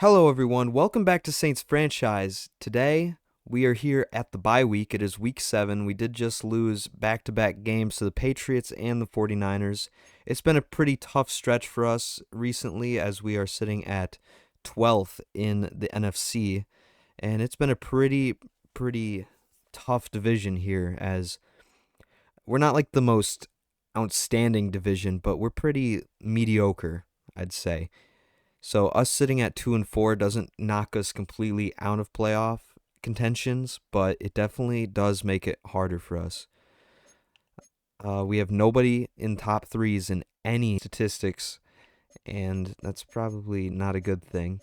Hello, everyone. Welcome back to Saints Franchise. Today, we are here at the bye week. It is week 7. We did just lose back-to-back games to the Patriots and the 49ers. It's been a pretty tough stretch for us recently as we are sitting at 12th in the NFC. And it's been a pretty tough division here as we're not like the most outstanding division, but we're pretty mediocre, I'd say. So us sitting at 2-4 doesn't knock us completely out of playoff contentions, but it definitely does make it harder for us. We have nobody in top threes in any statistics, and that's probably not a good thing.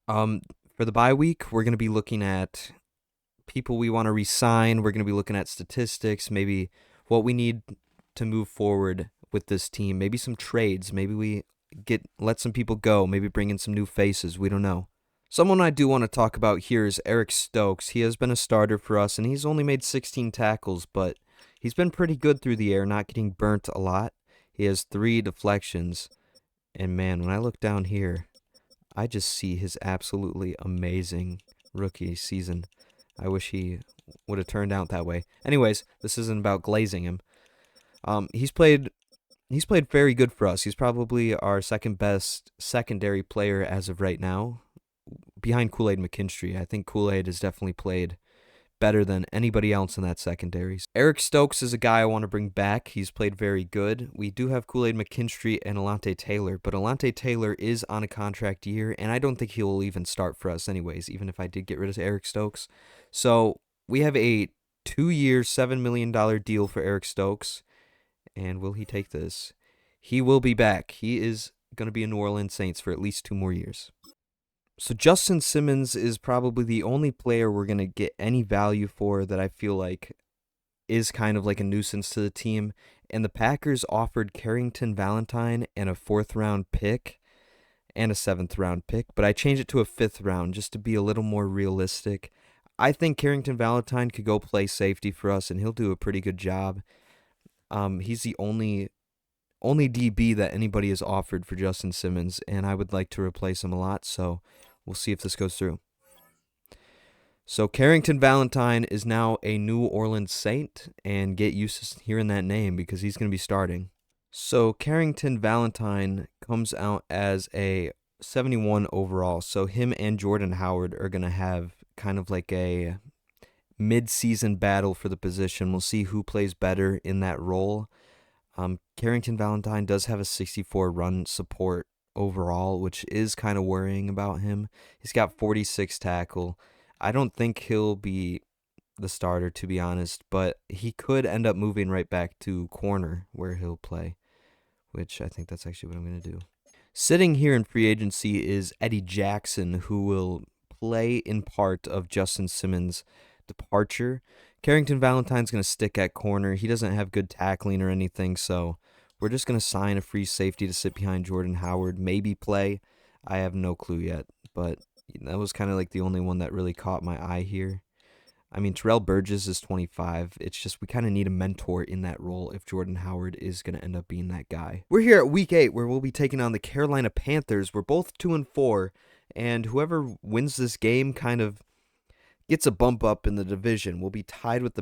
For the bye week, we're going to be looking at people we want to re-sign. We're going to be looking at statistics, maybe what we need to move forward with this team, maybe some trades, maybe we let some people go, maybe bring in some new faces. We don't know. Someone I do want to talk about here is Eric Stokes. He has been a starter for us, and he's only made 16 tackles, but he's been pretty good through the air, not getting burnt a lot. He has 3 deflections, and man, when I look down here, I just see his absolutely amazing rookie season. I wish he would have turned out that way. Anyways, this isn't about glazing him. He's played very good for us. He's probably our second best secondary player as of right now, behind Kool-Aid McKinstry. I think Kool-Aid has definitely played better than anybody else in that secondary. Eric Stokes is a guy I want to bring back. He's played very good. We do have Kool-Aid McKinstry and Alante Taylor, but Alante Taylor is on a contract year, and I don't think he will even start for us anyways, even if I did get rid of Eric Stokes. So we have a 2-year, $7 million deal for Eric Stokes. And will he take this? He will be back. He is going to be a New Orleans Saints for at least 2 more years. So Justin Simmons is probably the only player we're going to get any value for that I feel like is kind of like a nuisance to the team. And the Packers offered Carrington Valentine and a 4th-round pick and a 7th-round pick, but I changed it to a 5th round just to be a little more realistic. I think Carrington Valentine could go play safety for us, and he'll do a pretty good job. He's the only DB that anybody has offered for Justin Simmons, and I would like to replace him a lot, so we'll see if this goes through. So Carrington Valentine is now a New Orleans Saint, and get used to hearing that name because he's going to be starting. So Carrington Valentine comes out as a 71 overall, so him and Jordan Howard are going to have kind of like a mid-season battle for the position. We'll see who plays better in that role. Carrington Valentine does have a 64 run support overall, which is kind of worrying about him. He's got 46 tackle. I don't think he'll be the starter, to be honest, but he could end up moving right back to corner where he'll play, which I think that's actually what I'm going to do. Sitting here in free agency is Eddie Jackson, who will play in part of Justin Simmons' departure. Carrington Valentine's going to stick at corner. He doesn't have good tackling or anything, so we're just going to sign a free safety to sit behind Jordan Howard, maybe play. I have no clue yet, but that was kind of like the only one that really caught my eye here. I mean, Terrell Burgess is 25. It's just we kind of need a mentor in that role if Jordan Howard is going to end up being that guy. We're here at week 8 where we'll be taking on the Carolina Panthers. We're both 2-4, and whoever wins this game kind of gets a bump up in the division. We'll be tied with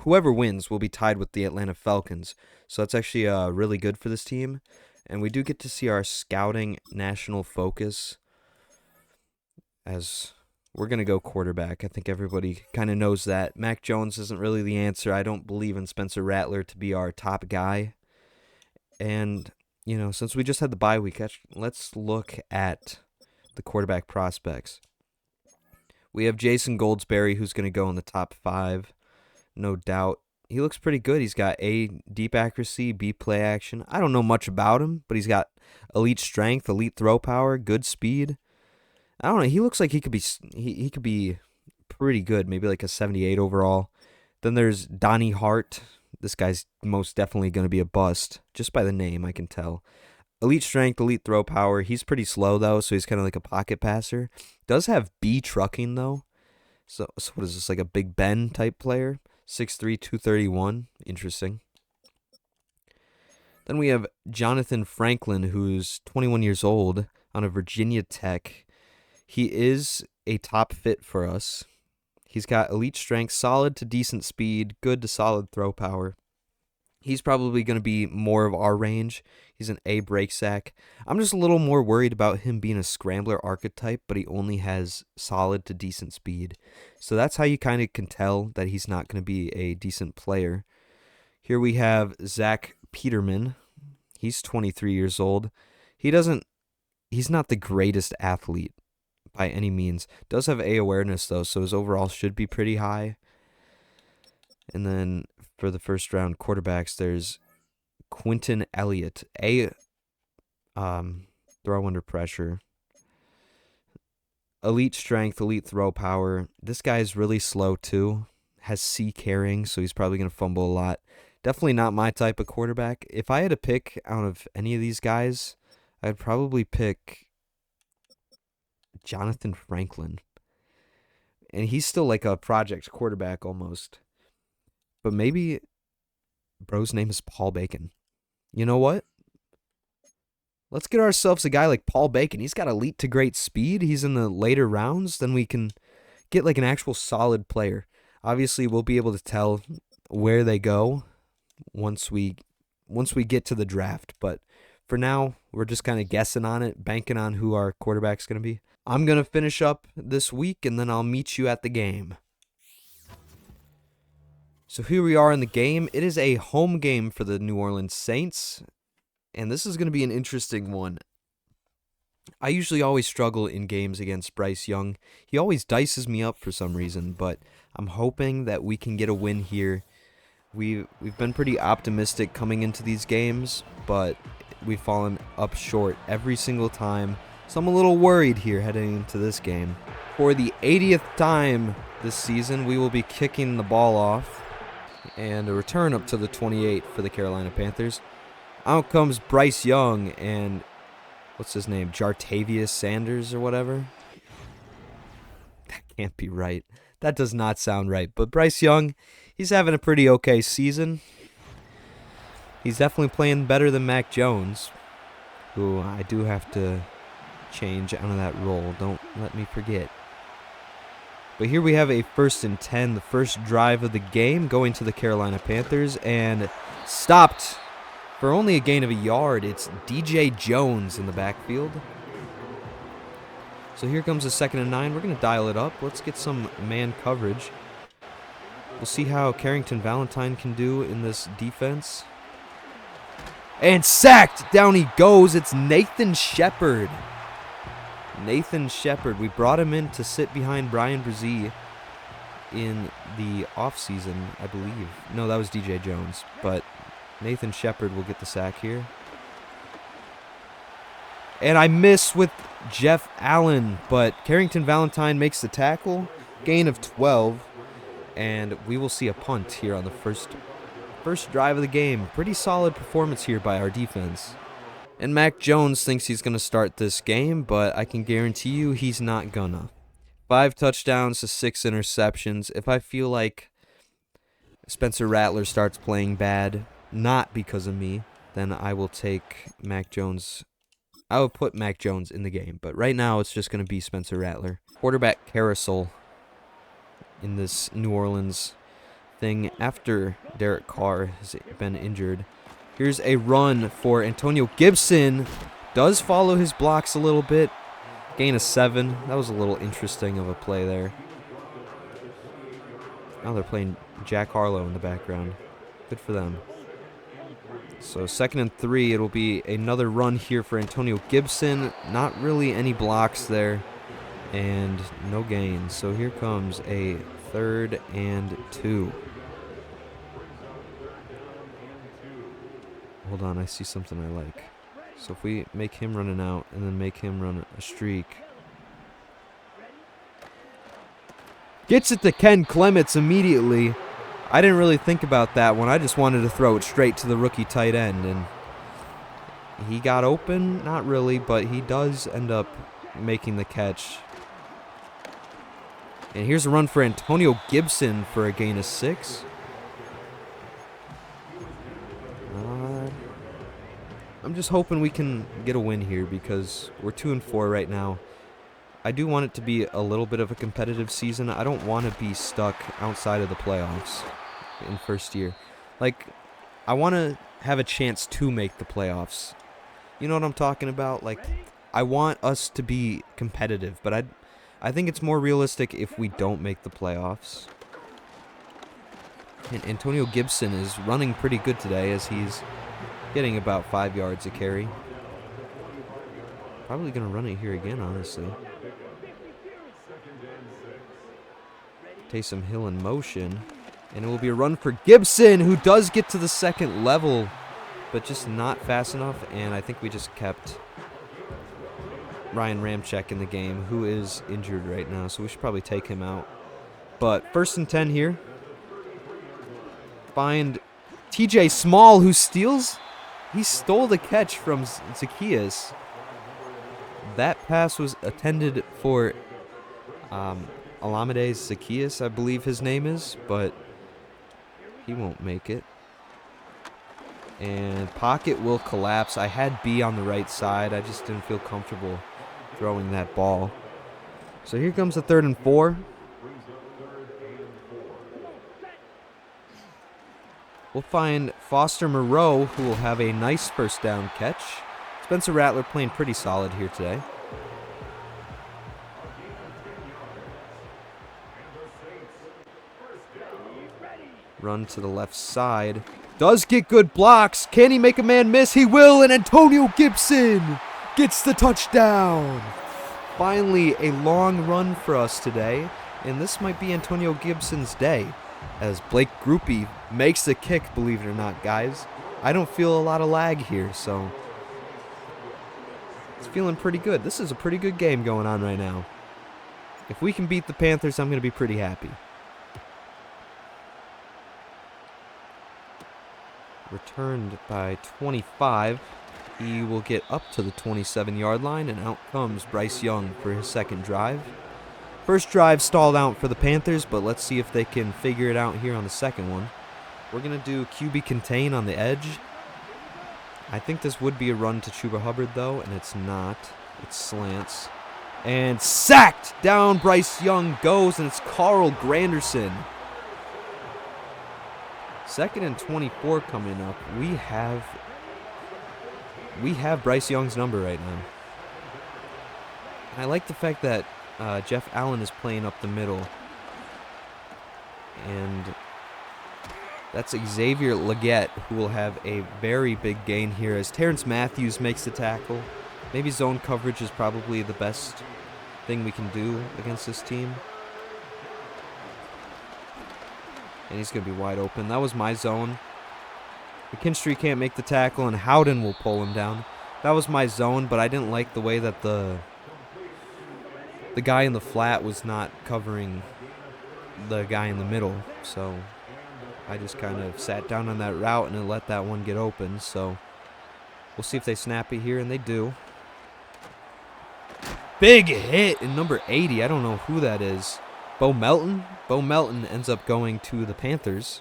whoever wins will be tied with the Atlanta Falcons. So that's actually really good for this team. And we do get to see our scouting national focus as we're going to go quarterback. I think everybody kind of knows that. Mac Jones isn't really the answer. I don't believe in Spencer Rattler to be our top guy. And, since we just had the bye week, let's look at the quarterback prospects. We have Jason Goldsberry, who's going to go in the top 5, no doubt. He looks pretty good. He's got A, deep accuracy, B, play action. I don't know much about him, but he's got elite strength, elite throw power, good speed. I don't know. He looks like he could be pretty good, maybe like a 78 overall. Then there's Donnie Hart. This guy's most definitely going to be a bust, just by the name, I can tell. Elite strength, elite throw power. He's pretty slow, though, so he's kind of like a pocket passer. Does have B trucking, though. So what is this, like a Big Ben type player? 6'3", 231. Interesting. Then we have Jonathan Franklin, who's 21 years old. out of Virginia Tech. He is a top fit for us. He's got elite strength, solid to decent speed, good to solid throw power. He's probably going to be more of our range. He's an A break sack. I'm just a little more worried about him being a scrambler archetype, but he only has solid to decent speed. So that's how you kind of can tell that he's not going to be a decent player. Here we have Zach Peterman. He's 23 years old. He's not the greatest athlete by any means. Does have A awareness though, so his overall should be pretty high. And then for the first round quarterbacks, there's Quinton Elliott. Throw under pressure. Elite strength, elite throw power. This guy's really slow too. Has C carrying, so he's probably going to fumble a lot. Definitely not my type of quarterback. If I had to pick out of any of these guys, I'd probably pick Jonathan Franklin. And he's still like a project quarterback almost. But maybe bro's name is Paul Bacon. You know what? Let's get ourselves a guy like Paul Bacon. He's got elite to great speed. He's in the later rounds. Then we can get like an actual solid player. Obviously, we'll be able to tell where they go once we get to the draft. But for now, we're just kind of guessing on it, banking on who our quarterback's going to be. I'm going to finish up this week, and then I'll meet you at the game. So here we are in the game. It is a home game for the New Orleans Saints, and this is going to be an interesting one. I usually always struggle in games against Bryce Young. He always dices me up for some reason, but I'm hoping that we can get a win here. We've been pretty optimistic coming into these games, but we've fallen up short every single time. So I'm a little worried here heading into this game. For the 80th time this season, we will be kicking the ball off. And a return up to the 28 for the Carolina Panthers. Out comes Bryce Young and, what's his name, Jartavius Sanders or whatever? That can't be right. That does not sound right. But Bryce Young, he's having a pretty okay season. He's definitely playing better than Mac Jones, who I do have to change out of that role. Don't let me forget. But here we have a 1st and 10, the first drive of the game, going to the Carolina Panthers, and stopped for only a gain of a yard. It's DJ Jones in the backfield. So here comes a 2nd and 9. We're going to dial it up. Let's get some man coverage. We'll see how Carrington Valentine can do in this defense. And sacked! Down he goes. It's Nathan Shepard. Nathan Shepard. We brought him in to sit behind Brian Brzee in the offseason, I believe. No, that was DJ Jones. But Nathan Shepard will get the sack here. And I miss with Jeff Allen, but Carrington Valentine makes the tackle. Gain of 12. And we will see a punt here on the first drive of the game. Pretty solid performance here by our defense. And Mac Jones thinks he's going to start this game, but I can guarantee you he's not gonna. 5 touchdowns to 6 interceptions. If I feel like Spencer Rattler starts playing bad, not because of me, then I will take Mac Jones. I will put Mac Jones in the game, but right now it's just going to be Spencer Rattler. Quarterback carousel in this New Orleans thing after Derek Carr has been injured. Here's a run for Antonio Gibson. Does follow his blocks a little bit. Gain of 7. That was a little interesting of a play there. Now they're playing Jack Harlow in the background. Good for them. So 2nd and 3. It'll be another run here for Antonio Gibson. Not really any blocks there. And no gain. So here comes a 3rd and 2. Hold on, I see something I like. So if we make him run an out and then make him run a streak. Gets it to Ken Clements immediately. I didn't really think about that one. I just wanted to throw it straight to the rookie tight end. And he got open. Not really, but he does end up making the catch. And here's a run for Antonio Gibson for a gain of 6. I'm just hoping we can get a win here because we're 2-4 right now. I do want it to be a little bit of a competitive season. I don't want to be stuck outside of the playoffs in first year. Like, I want to have a chance to make the playoffs. You know what I'm talking about? Like, I want us to be competitive, but I think it's more realistic if we don't make the playoffs. And Antonio Gibson is running pretty good today as he's getting about 5 yards a carry. Probably going to run it here again, honestly. Taysom Hill in motion. And it will be a run for Gibson, who does get to the second level, but just not fast enough. And I think we just kept Ryan Ramczyk in the game, who is injured right now, so we should probably take him out. But 1st and 10 here. Find TJ Small, who steals. He stole the catch from Zacchaeus. That pass was intended for Alameda Zacchaeus, I believe his name is, but he won't make it. And pocket will collapse. I had B on the right side. I just didn't feel comfortable throwing that ball. So here comes the 3rd and 4. We'll find Foster Moreau, who will have a nice 1st down catch. Spencer Rattler playing pretty solid here today. Run to the left side. Does get good blocks. Can he make a man miss? He will, and Antonio Gibson gets the touchdown. Finally, a long run for us today, and this might be Antonio Gibson's day, as Blake Groupie makes the kick, believe it or not, guys. I don't feel a lot of lag here, so it's feeling pretty good. This is a pretty good game going on right now. If we can beat the Panthers, I'm going to be pretty happy. Returned by 25. He will get up to the 27-yard line, and out comes Bryce Young for his 2nd drive. First drive stalled out for the Panthers, but let's see if they can figure it out here on the 2nd one. We're going to do QB contain on the edge. I think this would be a run to Chuba Hubbard, though, and it's not. It slants. And sacked! Down Bryce Young goes, and it's Carl Granderson. 2nd and 24 coming up. We have Bryce Young's number right now. I like the fact that Jeff Allen is playing up the middle. And that's Xavier Legette, who will have a very big gain here as Terrence Matthews makes the tackle. Maybe zone coverage is probably the best thing we can do against this team. And he's going to be wide open. That was my zone. McKinstry can't make the tackle, and Howden will pull him down. That was my zone, but I didn't like the way that the guy in the flat was not covering the guy in the middle. So I just kind of sat down on that route and let that one get open. So we'll see if they snap it here, and they do. Big hit in number 80. I don't know who that is. Bo Melton? Bo Melton ends up going to the Panthers.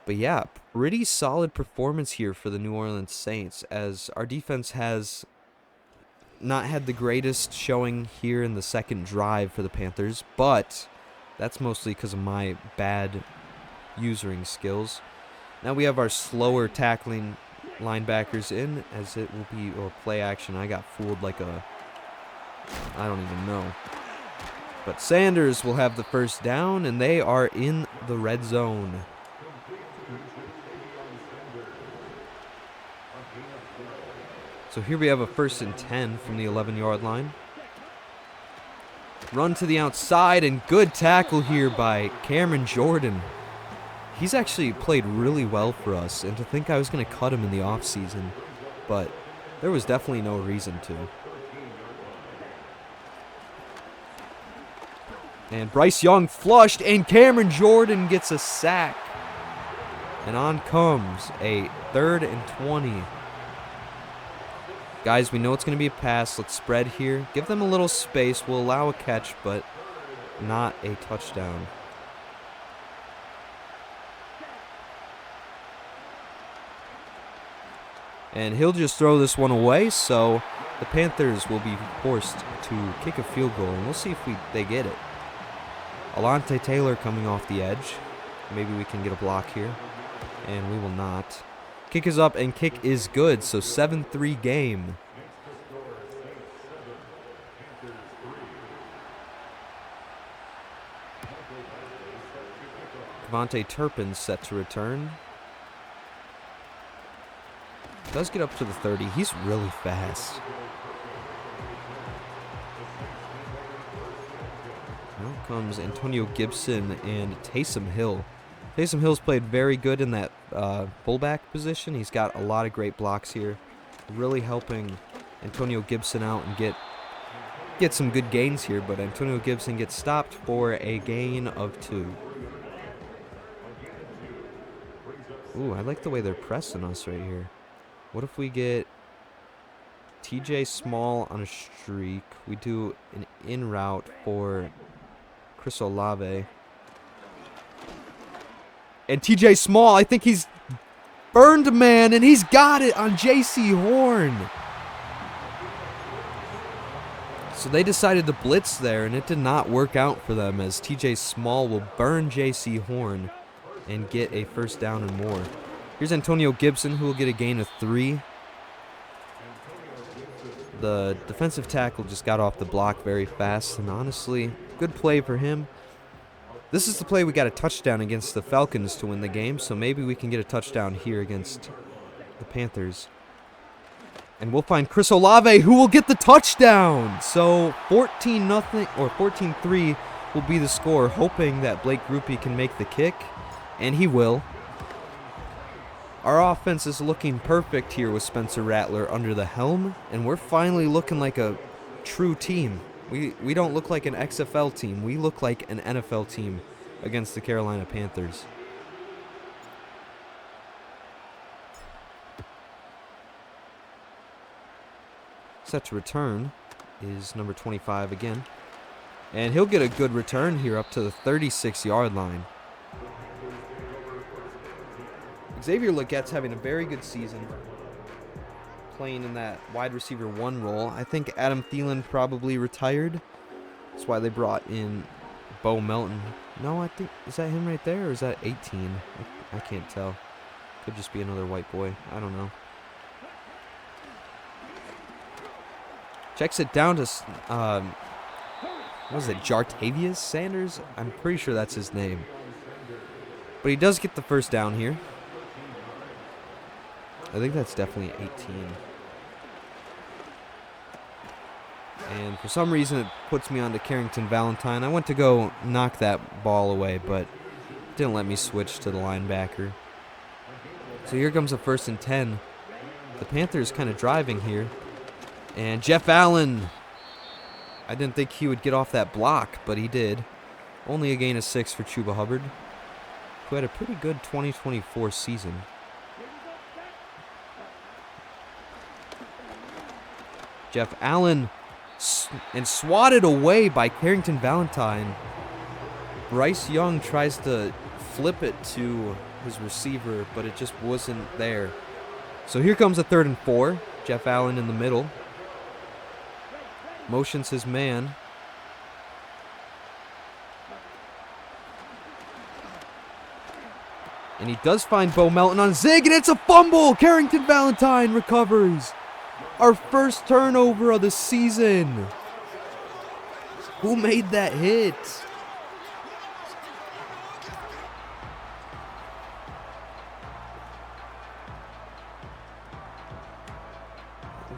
But yeah, pretty solid performance here for the New Orleans Saints, as our defense has not had the greatest showing here in the 2nd drive for the Panthers, but that's mostly because of my bad usering skills. Now we have our slower tackling linebackers in, as it will be play action. I got fooled like I don't even know. But Sanders will have the 1st down, and they are in the red zone. So here we have a 1st and 10 from the 11-yard line. Run to the outside, and good tackle here by Cameron Jordan. He's actually played really well for us, and to think I was going to cut him in the offseason, but there was definitely no reason to. And Bryce Young flushed, and Cameron Jordan gets a sack. And on comes a 3rd and 20. Guys, we know it's going to be a pass. Let's spread here. Give them a little space. We'll allow a catch, but not a touchdown. And he'll just throw this one away, so the Panthers will be forced to kick a field goal, and we'll see if they get it. Alontae Taylor coming off the edge. Maybe we can get a block here, and we will not. Kick is up, and kick is good, so 7-3 game. Devontae Turpin's set to return. Does get up to the 30. He's really fast. Now comes Antonio Gibson and Taysom Hill. Taysom Hill's played very good in that fullback position. He's got a lot of great blocks here, really helping Antonio Gibson out and get some good gains here. But Antonio Gibson gets stopped for a gain of 2. Ooh, I like the way they're pressing us right here. What if we get TJ Small on a streak? We do an in route for Chris Olave. And TJ Small, I think he's burned a man, and he's got it on JC Horn. So they decided to blitz there, and it did not work out for them, as TJ Small will burn JC Horn and get a first down and more. Here's Antonio Gibson, who will get a gain of 3. The defensive tackle just got off the block very fast, and honestly, good play for him. This is the play we got a touchdown against the Falcons to win the game, so maybe we can get a touchdown here against the Panthers. And we'll find Chris Olave, who will get the touchdown. So 14-0 or 14-3 will be the score, hoping that Blake Grupe can make the kick, and he will. Our offense is looking perfect here with Spencer Rattler under the helm, and we're finally looking like a true team. We don't look like an XFL team. We look like an NFL team against the Carolina Panthers. Set to return is number 25 again. And he'll get a good return here up to the 36-yard line. Xavier Legette's having a very good season, playing in that wide receiver 1 role. I think Adam Thielen probably retired. That's why they brought in Bo Melton. No, I think, is that him right there, or is that 18? I can't tell. Could just be another white boy. I don't know. Checks it down to, what is it, Jartavius Sanders? I'm pretty sure that's his name. But he does get the first down here. I think that's definitely 18. And for some reason, it puts me onto Carrington Valentine. I went to go knock that ball away, but it didn't let me switch to the linebacker. So here comes a 1st and 10. The Panthers kind of driving here. And Jeff Allen, I didn't think he would get off that block, but he did. Only a gain of 6 for Chuba Hubbard, who had a pretty good 2024 season. Jeff Allen and swatted away by Carrington Valentine. Bryce Young tries to flip it to his receiver, but it just wasn't there. So here comes a 3rd and 4. Jeff Allen in the middle. Motions his man. And he does find Bo Melton on zig, and it's a fumble! Carrington Valentine recovers. Our first turnover of the season. Who made that hit?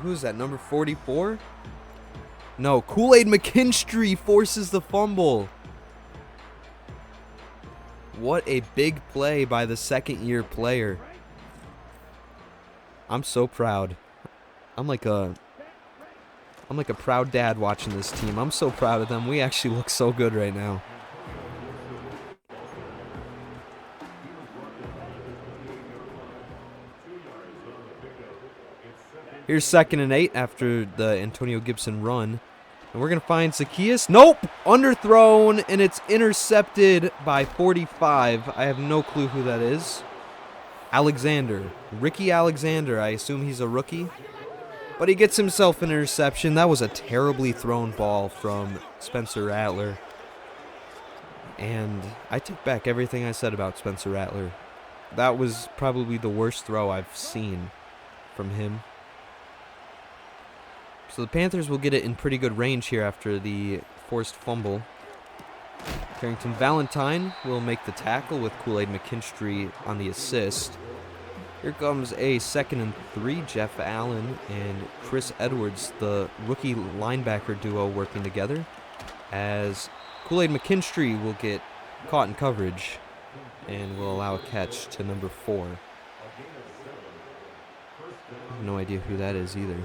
Who's that, number 44? No, Kool-Aid McKinstry forces the fumble. What a big play by the second-year player. I'm so proud. I'm like a proud dad watching this team. I'm so proud of them. We actually look so good right now. Here's 2nd and 8 after the Antonio Gibson run. And we're going to find Zacchaeus. Nope! Underthrown, and it's intercepted by 45. I have no clue who that is. Ricky Alexander. I assume he's a rookie. But he gets himself an interception. That was a terribly thrown ball from Spencer Rattler. And I take back everything I said about Spencer Rattler. That was probably the worst throw I've seen from him. So the Panthers will get it in pretty good range here after the forced fumble. Carrington Valentine will make the tackle with Kool-Aid McKinstry on the assist. Here comes a 2nd and 3. Jeff Allen and Chris Edwards, the rookie linebacker duo, working together, as Kool-Aid McKinstry will get caught in coverage and will allow a catch to number 4. I have no idea who that is either.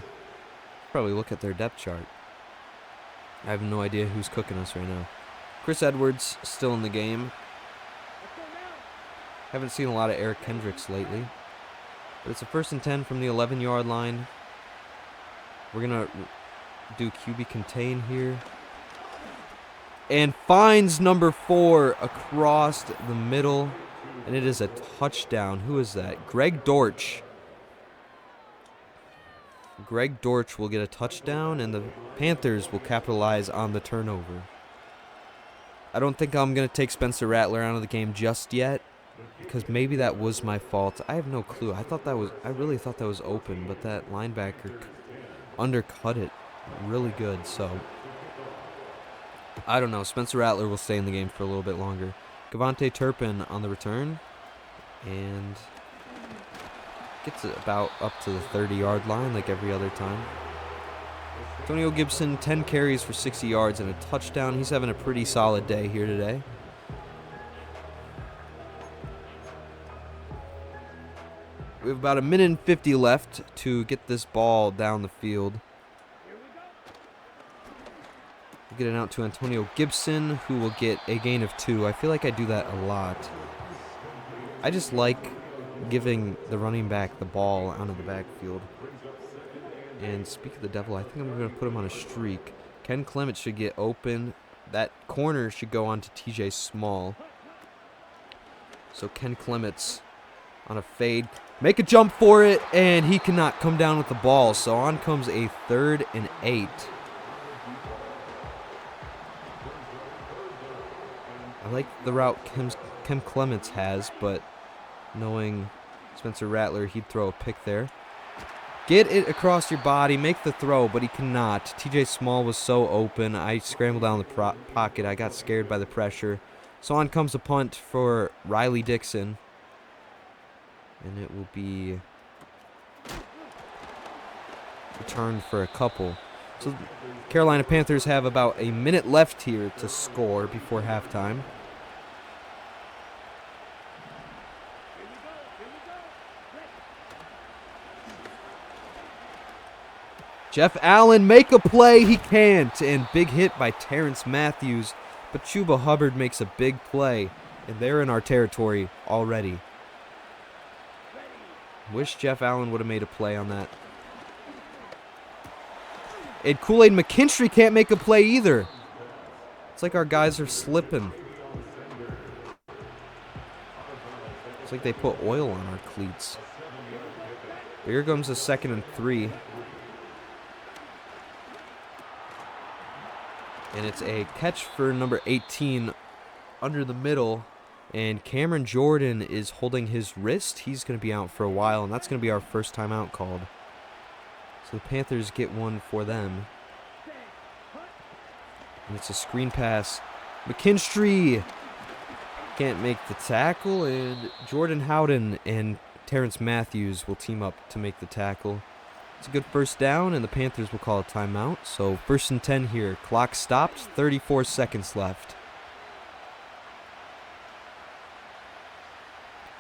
Probably look at their depth chart. I have no idea who's cooking us right now. Chris Edwards still in the game. Haven't seen a lot of Eric Kendricks lately. But it's a 1st and 10 from the 11-yard line. We're going to do QB contain here. And finds number 4 across the middle. And it is a touchdown. Who is that? Greg Dortch. Greg Dortch will get a touchdown, and the Panthers will capitalize on the turnover. I don't think I'm going to take Spencer Rattler out of the game just yet, because maybe that was my fault. I have no clue. I really thought that was open, but that linebacker undercut it really good. So I don't know. Spencer Rattler will stay in the game for a little bit longer. Gavante Turpin on the return, and gets it about up to the 30-yard line like every other time. Antonio Gibson, 10 carries for 60 yards and a touchdown. He's having a pretty solid day here today. We have about 1:50 left to get this ball down the field. We'll get it out to Antonio Gibson, who will get a gain of 2. I feel like I do that a lot. I just like giving the running back the ball out of the backfield. And speak of the devil, I think I'm going to put him on a streak. Ken Clement should get open. That corner should go on to TJ Small. So Ken Clements on a fade. Make a jump for it, and he cannot come down with the ball. So on comes a 3rd and 8. I like the route Ken Clements has, but knowing Spencer Rattler, he'd throw a pick there. Get it across your body, make the throw, but he cannot. TJ Small was so open. I scrambled down the pocket. I got scared by the pressure. So on comes a punt for Riley Dixon. And it will be returned for a couple. So Carolina Panthers have about a minute left here to score before halftime. Jeff Allen, make a play. He can't. And big hit by Terrence Matthews. But Chuba Hubbard makes a big play. And they're in our territory already. Wish Jeff Allen would have made a play on that. And Kool-Aid McKinstry can't make a play either. It's like our guys are slipping. It's like they put oil on our cleats. Here comes a 2nd and 3. And it's a catch for number 18 under the middle. And Cameron Jordan is holding his wrist. He's going to be out for a while, and that's going to be our first timeout called. So the Panthers get one for them. And it's a screen pass. McKinstry can't make the tackle, and Jordan Howden and Terrence Matthews will team up to make the tackle. It's a good first down, and the Panthers will call a timeout. So 1st and 10 here. Clock stopped, 34 seconds left.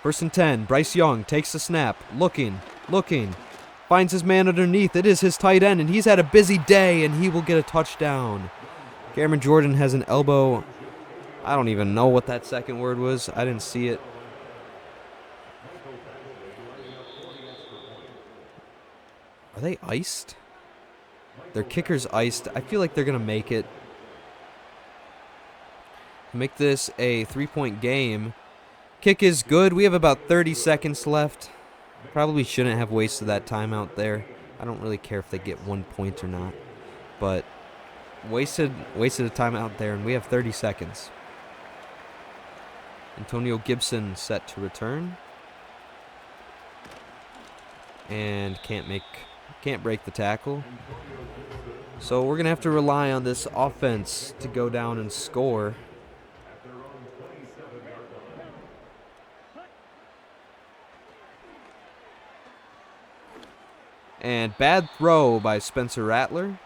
1st and 10. Bryce Young takes the snap. Looking. Finds his man underneath. It is his tight end, and he's had a busy day, and he will get a touchdown. Cameron Jordan has an elbow. I don't even know what that second word was. I didn't see it. Are they iced? Their kicker's iced. I feel like they're going to make it. To make this a 3-point game, Kick is good. We have about 30 seconds left. Probably shouldn't have wasted that timeout there. I don't really care if they get 1 point or not. But wasted a timeout there, and we have 30 seconds. Antonio Gibson set to return. And can't break the tackle. So we're going to have to rely on this offense to go down and score. And bad throw by Spencer Rattler.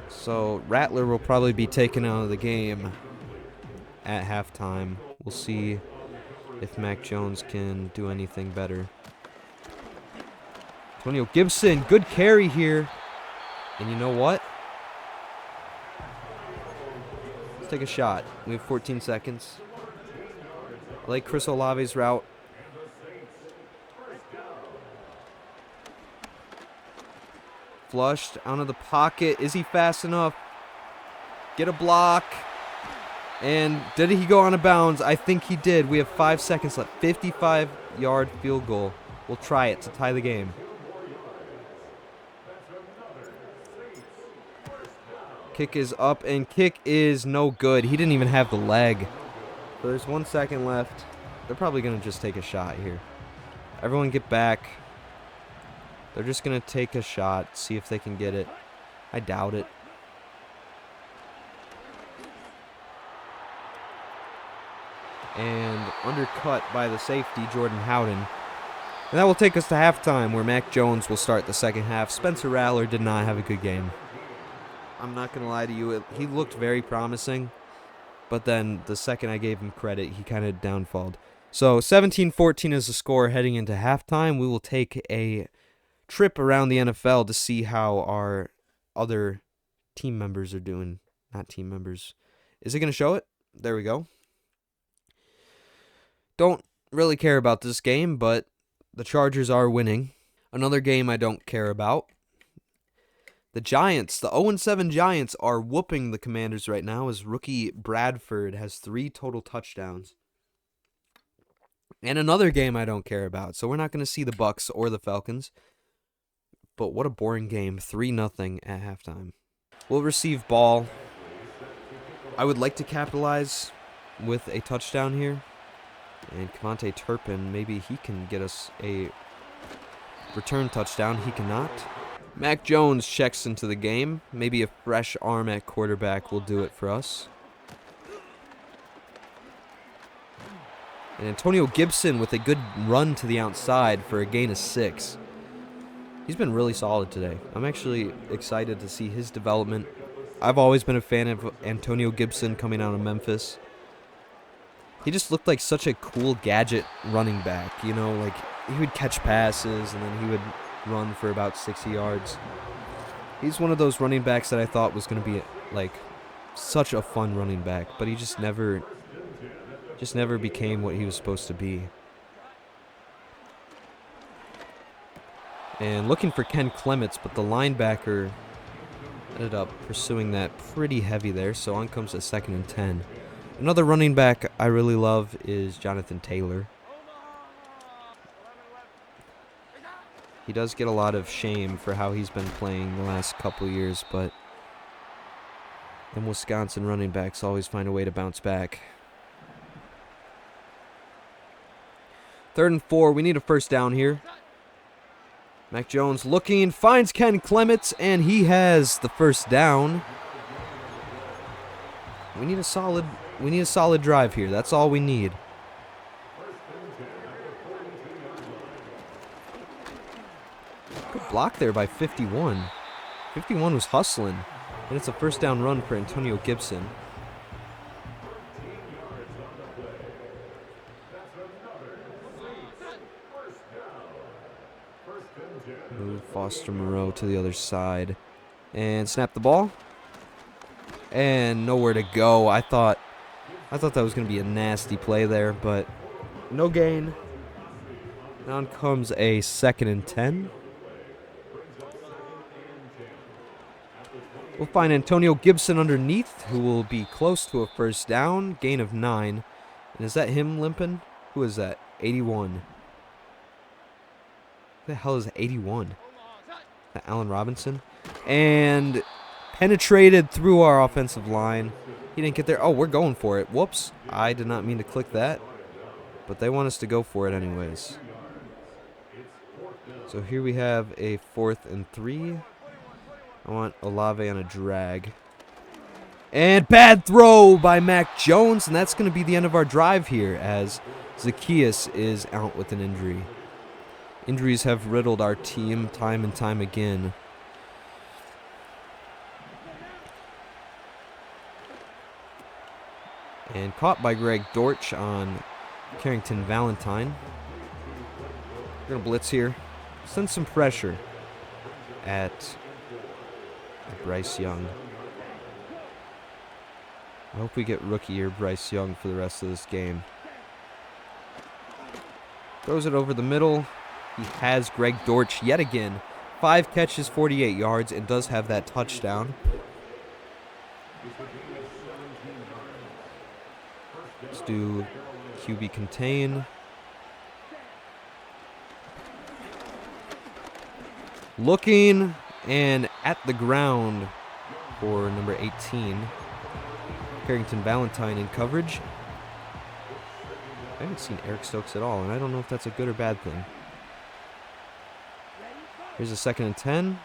So Rattler will probably be taken out of the game at halftime. We'll see if Mac Jones can do anything better. Antonio Gibson, good carry here. And you know what? Let's take a shot. We have 14 seconds. I like Chris Olave's route. Flushed out of the pocket. Is he fast enough? Get a block. And did he go on a bounds? I think he did. We have 5 seconds left. 55-yard field goal. We'll try it to tie the game. Kick is up, and kick is no good. He didn't even have the leg. So there's 1 second left. They're probably going to just take a shot here. Everyone get back. They're just going to take a shot, see if they can get it. I doubt it. And undercut by the safety, Jordan Howden. And that will take us to halftime, where Mac Jones will start the second half. Spencer Rattler did not have a good game. I'm not going to lie to you. He looked very promising. But then the second I gave him credit, he kind of downfalled. So 17-14 is the score heading into halftime. We will take a trip around the NFL to see how our other team members are doing. Not team members. Is it going to show it? There we go. Don't really care about this game, but the Chargers are winning. Another game I don't care about. The Giants, the 0-7 Giants, are whooping the Commanders right now as rookie Bradford has 3 total touchdowns. And another game I don't care about, so we're not going to see the Bucs or the Falcons. But what a boring game, 3-0 at halftime. We'll receive ball. I would like to capitalize with a touchdown here. And Kevontae Turpin, maybe he can get us a return touchdown. He cannot. Mac Jones checks into the game. Maybe a fresh arm at quarterback will do it for us. And Antonio Gibson with a good run to the outside for a gain of 6. He's been really solid today. I'm actually excited to see his development. I've always been a fan of Antonio Gibson coming out of Memphis. He just looked like such a cool gadget running back. You know, like he would catch passes and then he would run for about 60 yards. He's one of those running backs that I thought was going to be like such a fun running back, but he just never became what he was supposed to be. And looking for Ken Clements, but the linebacker ended up pursuing that pretty heavy there, so on comes a 2nd and 10. Another running back I really love is Jonathan Taylor. He does get a lot of shame for how he's been playing the last couple years, but them Wisconsin running backs always find a way to bounce back. 3rd and 4, we need a first down here. Mac Jones looking, finds Ken Clements, and he has the first down. We need a solid drive here. That's all we need. Good block there by 51. 51 was hustling, and it's a first down run for Antonio Gibson. Move Foster Moreau to the other side. And snap the ball. And nowhere to go. I thought that was going to be a nasty play there, but no gain. Now comes a 2nd and 10. We'll find Antonio Gibson underneath, who will be close to a first down. Gain of 9. And is that him limping? Who is that? 81. Who the hell is 81? That Allen Robinson? And penetrated through our offensive line. He didn't get there. Oh, we're going for it. Whoops. I did not mean to click that. But they want us to go for it anyways. So here we have a 4th and 3. I want Olave on a drag. And bad throw by Mac Jones. And that's going to be the end of our drive here as Zacchaeus is out with an injury. Injuries have riddled our team time and time again. And caught by Greg Dortch on Carrington Valentine. We're going to blitz here. Send some pressure at Bryce Young. I hope we get rookie or Bryce Young for the rest of this game. Throws it over the middle. He has Greg Dortch yet again. 5 catches, 48 yards, and does have that touchdown. Let's do QB contain. Looking and at the ground for number 18. Carrington Valentine in coverage. I haven't seen Eric Stokes at all, and I don't know if that's a good or bad thing. Here's a 2nd and 10.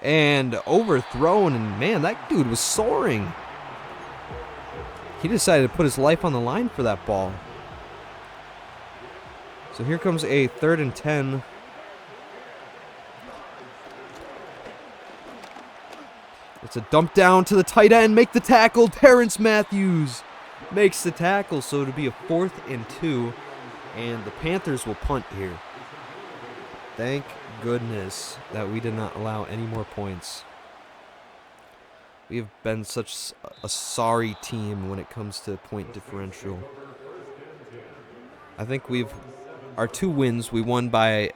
And overthrown, and man, that dude was soaring. He decided to put his life on the line for that ball. So here comes a 3rd and 10. It's a dump down to the tight end. Make the tackle. Terrence Matthews makes the tackle. So it'll be a 4th and 2. And the Panthers will punt here. Thank goodness that we did not allow any more points. We have been such a sorry team when it comes to point differential. I think our 2 wins, we won by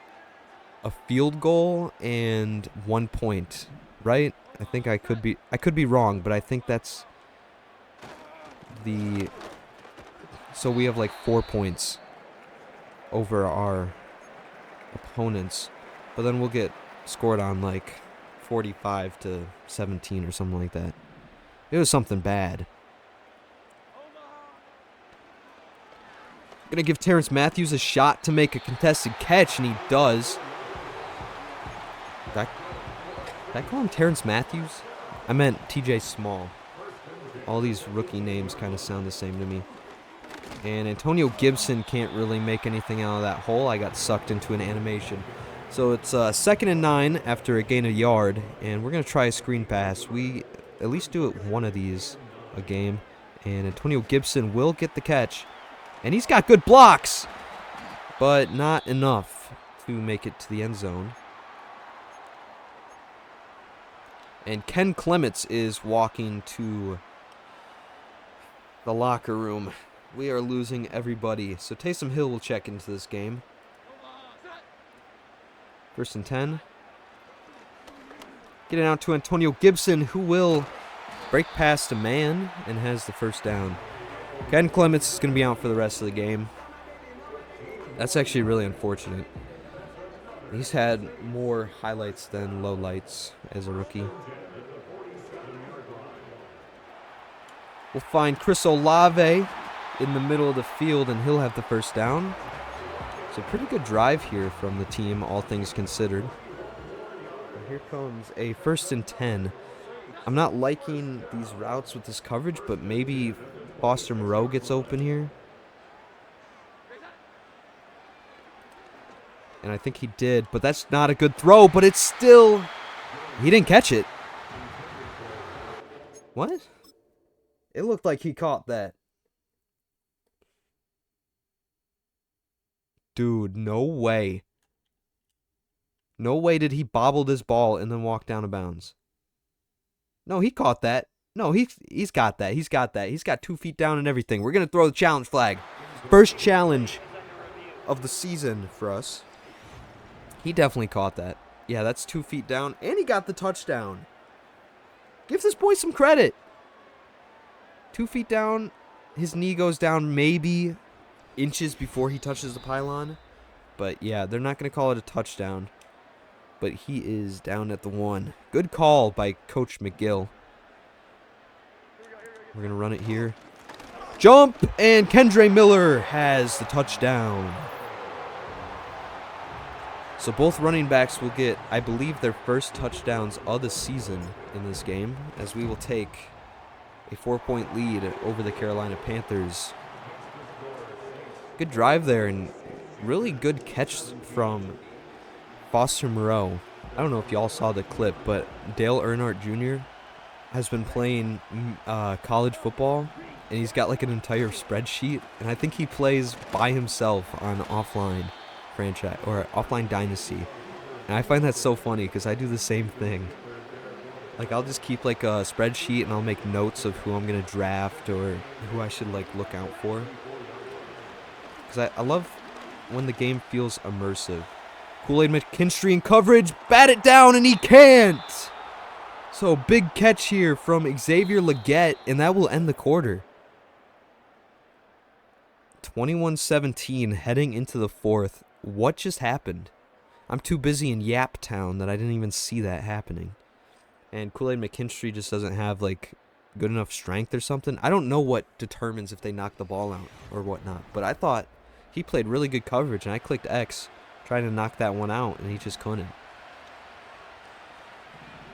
a field goal and 1 point, right? I think I could be wrong, but I think that's so we have like 4 points over our opponents, but then we'll get scored on like 45-17 or something like that. It was something bad. Gonna give Terrence Matthews a shot to make a contested catch, and he does. Did I call him Terrence Matthews? I meant TJ Small. All these rookie names kind of sound the same to me. And Antonio Gibson can't really make anything out of that hole. I got sucked into an animation. So it's 2nd and 9 after a gain of yard, and we're going to try a screen pass. We at least do it one of these a game, and Antonio Gibson will get the catch. And he's got good blocks, but not enough to make it to the end zone. And Ken Clements is walking to the locker room. We are losing everybody. So Taysom Hill will check into this game. 1st and 10. Get it out to Antonio Gibson, who will break past a man and has the 1st down. Ken Clements is going to be out for the rest of the game. That's actually really unfortunate. He's had more highlights than lowlights as a rookie. We'll find Chris Olave in the middle of the field, and he'll have the 1st down. It's a pretty good drive here from the team, all things considered. And here comes a 1st and 10. I'm not liking these routes with this coverage, but maybe Foster Moreau gets open here. And I think he did, but that's not a good throw, but it's still... He didn't catch it. What? It looked like he caught that. Dude, no way. No way did he bobble this ball and then walk down of bounds. No, he caught that. No, he's got that. He's got that. He's got 2 feet down and everything. We're going to throw the challenge flag. First challenge of the season for us. He definitely caught that. Yeah, that's 2 feet down. And he got the touchdown. Give this boy some credit. 2 feet down. His knee goes down maybe inches before he touches the pylon. But, yeah, they're not going to call it a touchdown. But he is down at the 1. Good call by Coach McGill. We're going to run it here. Jump, and Kendre Miller has the touchdown. So both running backs will get, I believe, their first touchdowns of the season in this game, as we will take a 4-point lead over the Carolina Panthers. Good drive there, and really good catch from Foster Moreau. I don't know if y'all saw the clip, but Dale Earnhardt Jr. has been playing college football, and he's got like an entire spreadsheet, and I think he plays by himself on offline franchise or offline dynasty, and I find that so funny because I do the same thing. Like, I'll just keep like a spreadsheet and I'll make notes of who I'm gonna draft or who I should like look out for, because I love when the game feels immersive. Kool-Aid McKinstry in coverage, bat it down, and he can't. So big catch here from Xavier Legette, and that will end the quarter. 21-17 heading into the 4th. What just happened? I'm too busy in Yap Town that I didn't even see that happening. And Kool-Aid McKinstry just doesn't have like good enough strength or something. I don't know what determines if they knock the ball out or whatnot, but I thought he played really good coverage, and I clicked X trying to knock that one out, and he just couldn't.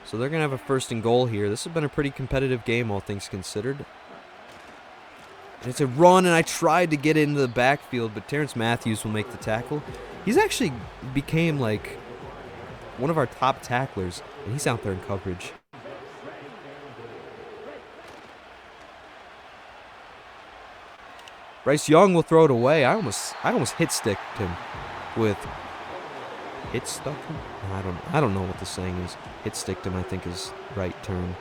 So they're going to have a 1st and goal here. This has been a pretty competitive game, all things considered. And it's a run, and I tried to get into the backfield, but Terrence Matthews will make the tackle. He's actually became like one of our top tacklers, and he's out there in coverage. Bryce Young will throw it away. I almost hit-sticked him with hit-stuck him? I don't know what the saying is. Hit-sticked him, I think, is right term.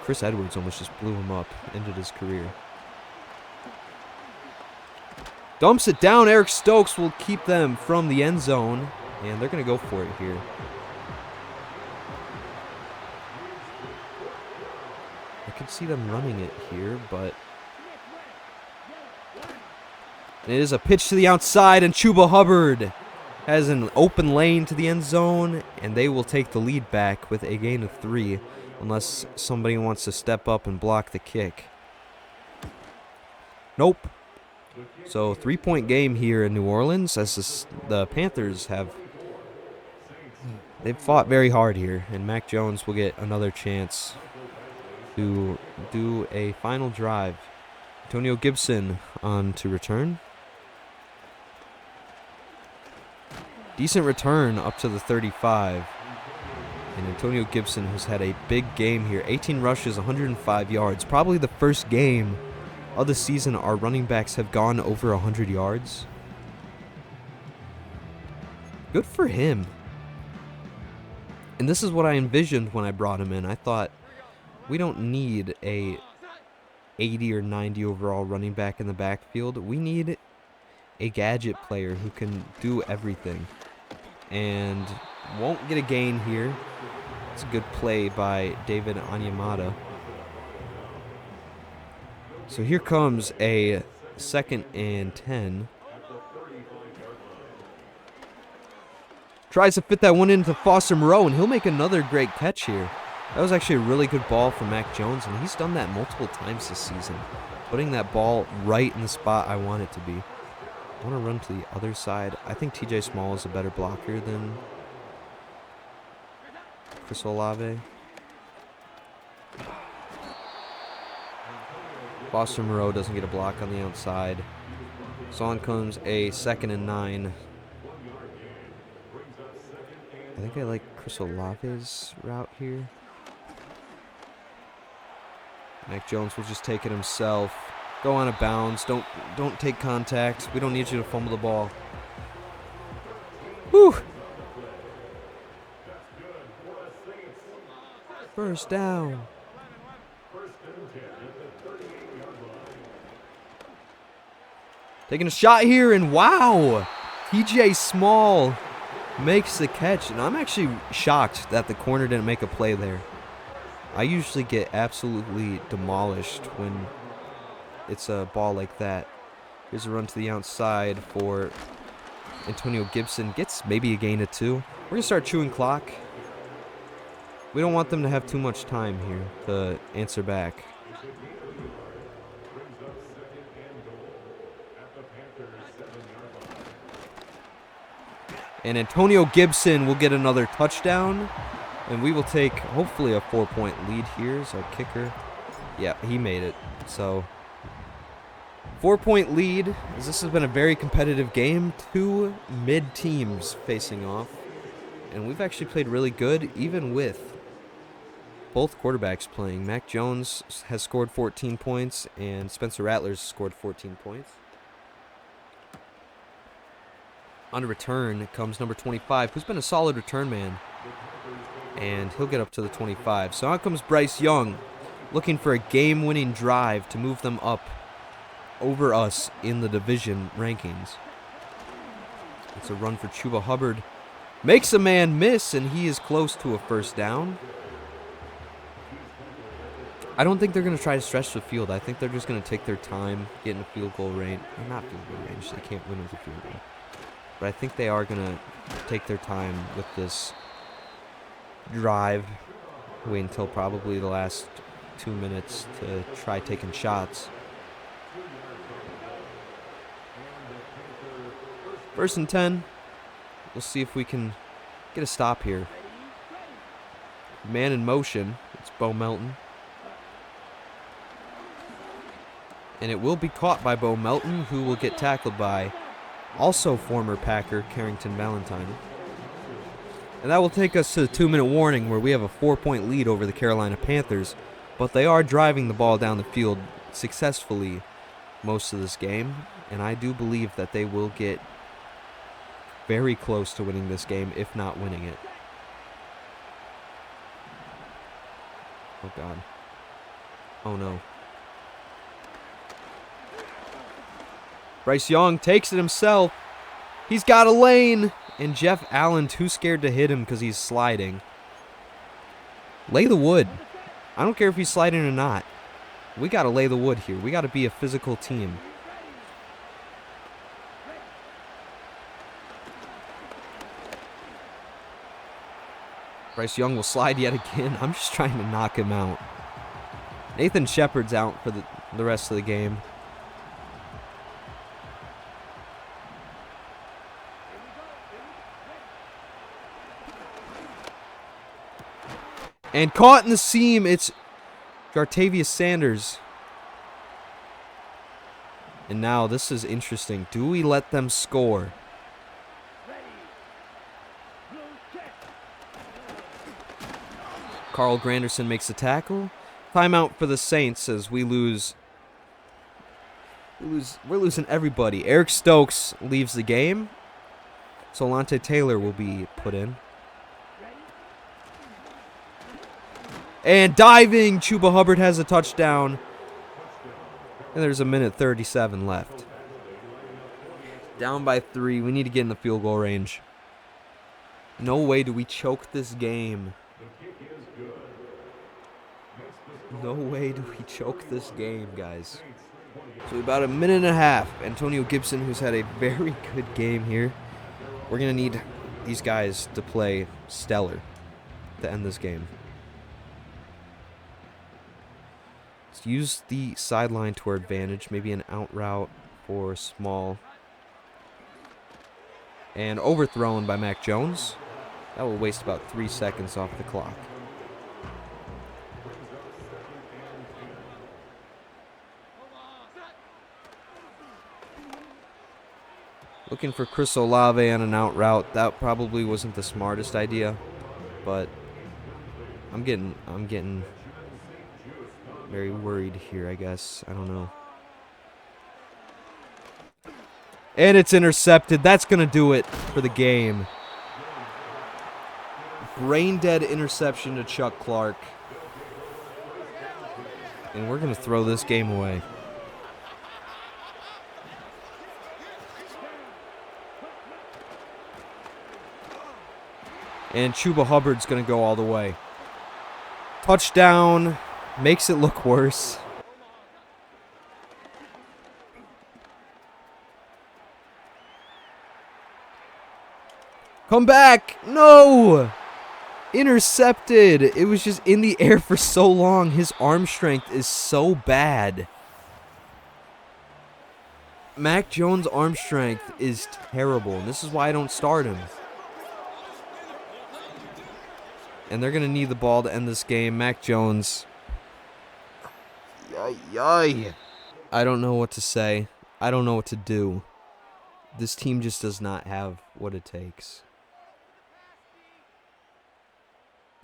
Chris Edwards almost just blew him up, ended his career. Dumps it down. Eric Stokes will keep them from the end zone, and they're going to go for it here. I could see them running it here, but it is a pitch to the outside, and Chuba Hubbard has an open lane to the end zone, and they will take the lead back with a gain of 3, unless somebody wants to step up and block the kick. Nope. So 3-point game here in New Orleans, as the Panthers they've fought very hard here, and Mac Jones will get another chance to do a final drive. Antonio Gibson on to return. Decent return up to the 35. And Antonio Gibson, who's had a big game here. 18 rushes, 105 yards. Probably the first game of the season our running backs have gone over 100 yards. Good for him. And this is what I envisioned when I brought him in. I thought, we don't need a 80 or 90 overall running back in the backfield. We need a gadget player who can do everything. And won't get a gain here. It's a good play by David Onyemata. So here comes a 2nd and 10. Tries to fit that one into Foster Moreau, and he'll make another great catch here. That was actually a really good ball from Mac Jones, and he's done that multiple times this season, putting that ball right in the spot I want it to be. I want to run to the other side. I think TJ Small is a better blocker than Chris Olave. Foster Moreau doesn't get a block on the outside. So on comes a 2nd and 9. I think I like Chris Olave's route here. Mac Jones will just take it himself. Go on a bounds. Don't take contact. We don't need you to fumble the ball. Whew. First down. Taking a shot here, and wow! TJ Small makes the catch, and I'm actually shocked that the corner didn't make a play there. I usually get absolutely demolished when it's a ball like that. Here's a run to the outside for Antonio Gibson. Gets maybe a gain of 2. We're going to start chewing clock. We don't want them to have too much time here to answer back. And Antonio Gibson will get another touchdown. And we will take, hopefully, a 4-point lead here as our kicker. Yeah, he made it. So, 4-point lead, as this has been a very competitive game. 2 mid-teams facing off. And we've actually played really good, even with both quarterbacks playing. Mac Jones has scored 14 points, and Spencer Rattler's scored 14 points. On a return comes number 25, who's been a solid return man. And he'll get up to the 25. So out comes Bryce Young, looking for a game-winning drive to move them up over us in the division rankings. It's a run for Chuba Hubbard. Makes a man miss, and he is close to a first down. I don't think they're going to try to stretch the field. I think they're just going to take their time, get in a field goal range. Not field goal range. They can't win with a field goal. But I think they are going to take their time with this drive. Wait until probably the last 2 minutes to try taking shots. 1st and 10. We'll see if we can get a stop here. Man in motion. It's Bo Melton. And it will be caught by Bo Melton, who will get tackled by also former Packer Carrington Valentine. And that will take us to the 2-minute warning, where we have a 4-point lead over the Carolina Panthers. But they are driving the ball down the field successfully most of this game. And I do believe that they will get very close to winning this game, if not winning it. Oh, God. Oh, no. Bryce Young takes it himself. He's got a lane. And Jeff Allen too scared to hit him because he's sliding. Lay the wood. I don't care if he's sliding or not. We got to lay the wood here. We got to be a physical team. Bryce Young will slide yet again. I'm just trying to knock him out. Nathan Shepard's out for the rest of the game. And caught in the seam, it's Jartavius Sanders. And now this is interesting. Do we let them score? Carl Granderson makes a tackle. Timeout for the Saints as we lose. We're losing everybody. Eric Stokes leaves the game. Solante Taylor will be put in. And diving, Chuba Hubbard has a touchdown. And there's 1:37 left. Down by 3. We need to get in the field goal range. No way do we choke this game. No way do we choke this game, guys. So about 1.5 minutes. Antonio Gibson, who's had a very good game here. We're going to need these guys to play stellar to end this game. Let's use the sideline to our advantage. Maybe an out route for Small. And overthrown by Mac Jones. That will waste about 3 seconds off the clock. Looking for Chris Olave on an out route. That probably wasn't the smartest idea, but I'm getting very worried here, I guess. I don't know. And it's intercepted. That's going to do it for the game. Brain-dead interception to Chuck Clark. And we're going to throw this game away. And Chuba Hubbard's going to go all the way. Touchdown. Makes it look worse. Come back. No. Intercepted. It was just in the air for so long. His arm strength is so bad. Mac Jones' arm strength is terrible, and this is why I don't start him. And they're going to need the ball to end this game. Mac Jones. Yay. I don't know what to say. I don't know what to do. This team just does not have what it takes.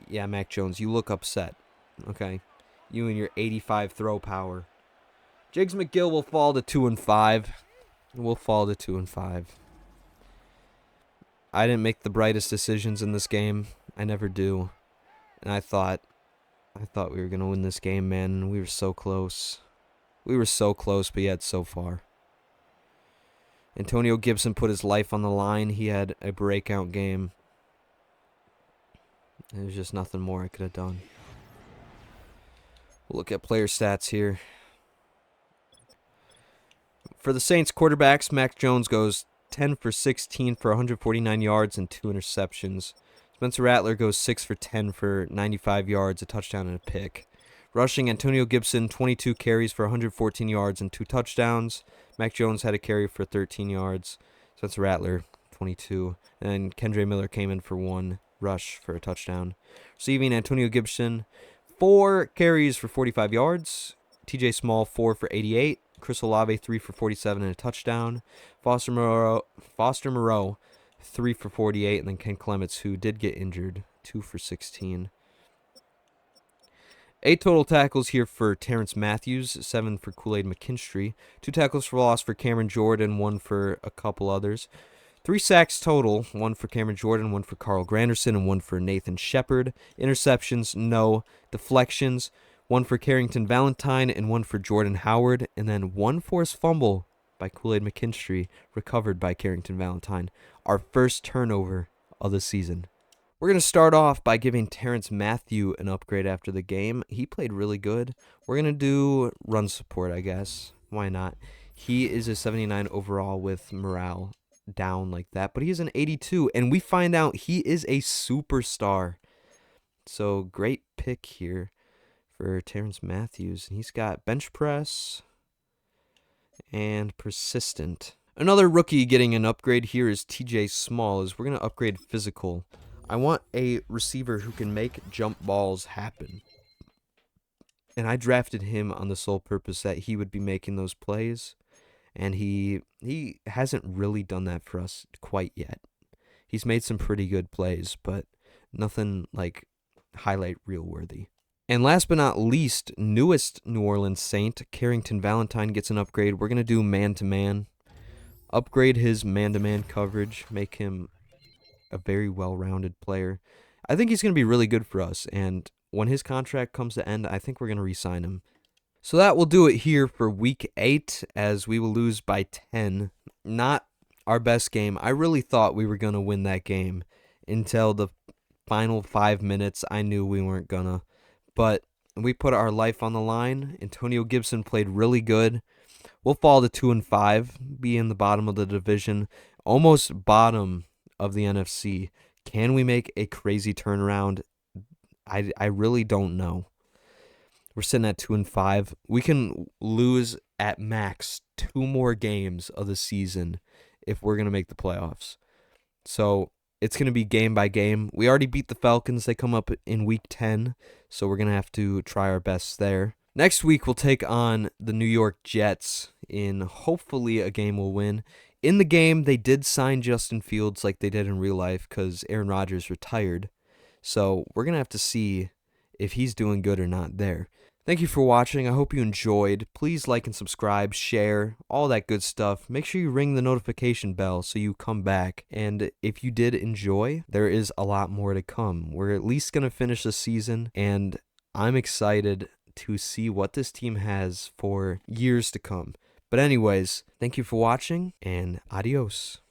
Yeah, Mac Jones, you look upset. Okay? You and your 85 throw power. Jiggs McGill will fall to 2-5. We'll fall to 2-5. I didn't make the brightest decisions in this game. I never do. And I thought we were going to win this game, man. We were so close. We were so close, but yet so far. Antonio Gibson put his life on the line. He had a breakout game. There's just nothing more I could have done. We'll look at player stats here. For the Saints quarterbacks, Mac Jones goes 10 for 16 for 149 yards and 2 interceptions. Spencer Rattler goes 6 for 10 for 95 yards, a touchdown and a pick. Rushing, Antonio Gibson, 22 carries for 114 yards and 2 touchdowns. Mac Jones had a carry for 13 yards. Spencer Rattler, 22. And Kendre Miller came in for 1 rush for a touchdown. Receiving, Antonio Gibson, 4 carries for 45 yards. TJ Small, 4 for 88. Chris Olave, 3 for 47 and a touchdown. Foster Moreau, 3 for 48. And then Ken Clements, who did get injured, 2 for 16. 8 total tackles here for Terrence Matthews, 7 for Kool-Aid McKinstry. 2 tackles for loss for Cameron Jordan, 1 for a couple others. 3 sacks total, 1 for Cameron Jordan, 1 for Carl Granderson, and 1 for Nathan Shepard. Interceptions, no. Deflections, 1 for Carrington Valentine, and 1 for Jordan Howard. And then 1 forced fumble by Kool-Aid McKinstry, recovered by Carrington Valentine. Our first turnover of the season. We're going to start off by giving Terrence Matthew an upgrade after the game. He played really good. We're going to do run support, I guess. Why not? He is a 79 overall with morale down like that, but he is an 82, and we find out he is a superstar. So great pick here for Terrence Matthews. He's got bench press and persistent. Another rookie getting an upgrade here is TJ Small, as we're going to upgrade physical. I want a receiver who can make jump balls happen. And I drafted him on the sole purpose that he would be making those plays. And he hasn't really done that for us quite yet. He's made some pretty good plays, but nothing like highlight reel worthy. And last but not least, newest New Orleans Saint, Carrington Valentine, gets an upgrade. We're going to do man-to-man. Upgrade his man-to-man coverage. Make him a very well-rounded player. I think he's going to be really good for us, and when his contract comes to end, I think we're going to re-sign him. So that will do it here for Week 8, as we will lose by 10. Not our best game. I really thought we were going to win that game until the final 5 minutes. I knew we weren't going to, but we put our life on the line. Antonio Gibson played really good. We'll fall to 2-5, be in the bottom of the division, almost bottom of the NFC. Can we make a crazy turnaround? I really don't know. We're sitting at 2-5. We can lose at max 2 more games of the season if we're going to make the playoffs. So it's going to be game by game. We already beat the Falcons. They come up in Week 10, so we're going to have to try our best there. Next week, we'll take on the New York Jets in hopefully a game we'll win. In the game, they did sign Justin Fields like they did in real life because Aaron Rodgers retired. So we're going to have to see if he's doing good or not there. Thank you for watching. I hope you enjoyed. Please like and subscribe, share, all that good stuff. Make sure you ring the notification bell so you come back. And if you did enjoy, there is a lot more to come. We're at least going to finish the season, and I'm excited to see what this team has for years to come. But anyways, thank you for watching, and adios.